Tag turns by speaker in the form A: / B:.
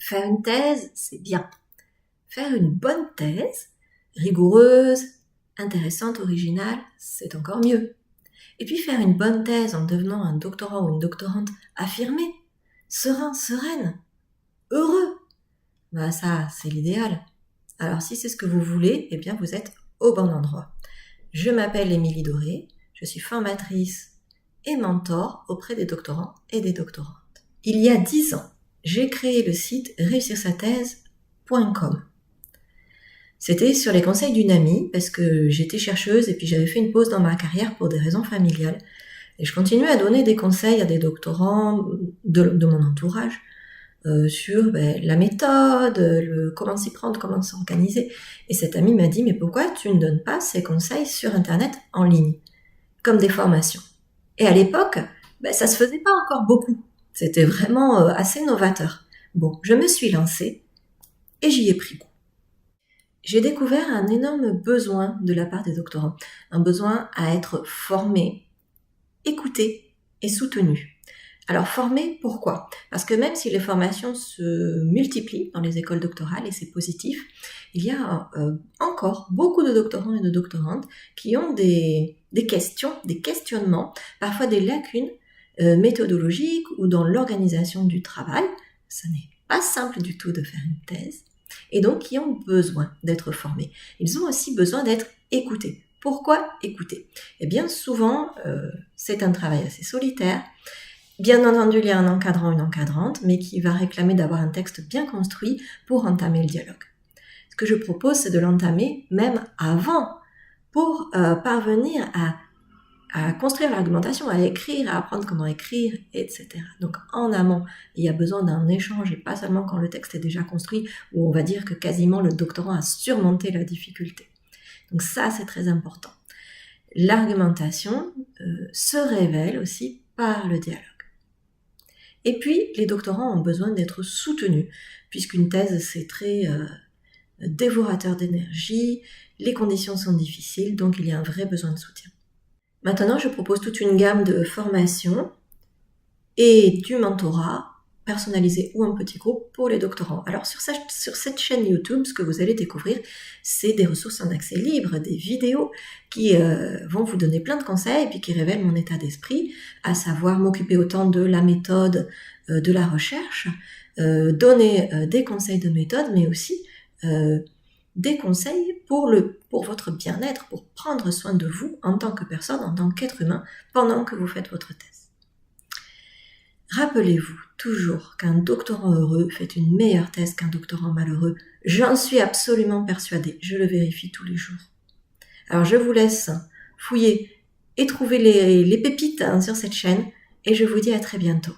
A: Faire une thèse, c'est bien. Faire une bonne thèse, rigoureuse, intéressante, originale, c'est encore mieux. Et puis faire une bonne thèse en devenant un doctorant ou une doctorante affirmé, serein, sereine, heureux, ça, c'est l'idéal. Alors si c'est ce que vous voulez, eh bien vous êtes au bon endroit. Je m'appelle Émilie Doré, je suis formatrice et mentor auprès des doctorants et des doctorantes. Il y a 10 ans, j'ai créé le site réussirsathèse.com. C'était sur les conseils d'une amie parce que j'étais chercheuse et puis j'avais fait une pause dans ma carrière pour des raisons familiales. Et je continuais à donner des conseils à des doctorants de mon entourage sur la méthode, comment s'y prendre, comment s'organiser. Et cette amie m'a dit, mais pourquoi tu ne donnes pas ces conseils sur Internet en ligne, comme des formations? Et à l'époque, ça se faisait pas encore beaucoup. C'était vraiment assez novateur. Bon, je me suis lancée et j'y ai pris goût. J'ai découvert un énorme besoin de la part des doctorants, un besoin à être formés, écoutés et soutenus. Alors formés, pourquoi? Parce que même si les formations se multiplient dans les écoles doctorales, et c'est positif, il y a encore beaucoup de doctorants et de doctorantes qui ont des questions, des questionnements, parfois des lacunes méthodologiques ou dans l'organisation du travail. Ce n'est pas simple du tout de faire une thèse, et donc qui ont besoin d'être formés. Ils ont aussi besoin d'être écoutés. Pourquoi écouter? Eh bien souvent, c'est un travail assez solitaire. Bien entendu, il y a un encadrant, une encadrante, mais qui va réclamer d'avoir un texte bien construit pour entamer le dialogue. Ce que je propose, c'est de l'entamer même avant, pour parvenir à construire l'argumentation, à écrire, à apprendre comment écrire, etc. Donc en amont, il y a besoin d'un échange et pas seulement quand le texte est déjà construit, où on va dire que quasiment le doctorant a surmonté la difficulté. Donc ça, c'est très important. L'argumentation se révèle aussi par le dialogue. Et puis, les doctorants ont besoin d'être soutenus, puisqu'une thèse, c'est très dévorateur d'énergie, les conditions sont difficiles, donc il y a un vrai besoin de soutien. Maintenant, je propose toute une gamme de formations et du mentorat personnalisé ou en petit groupe pour les doctorants. Alors sur cette chaîne YouTube, ce que vous allez découvrir, c'est des ressources en accès libre, des vidéos qui vont vous donner plein de conseils et puis qui révèlent mon état d'esprit, à savoir m'occuper autant de la méthode, de la recherche, donner des conseils de méthode, mais aussi des conseils pour votre bien-être, pour prendre soin de vous en tant que personne, en tant qu'être humain, pendant que vous faites votre thèse. Rappelez-vous toujours qu'un doctorant heureux fait une meilleure thèse qu'un doctorant malheureux. J'en suis absolument persuadée, je le vérifie tous les jours. Alors je vous laisse fouiller et trouver les pépites sur cette chaîne, et je vous dis à très bientôt.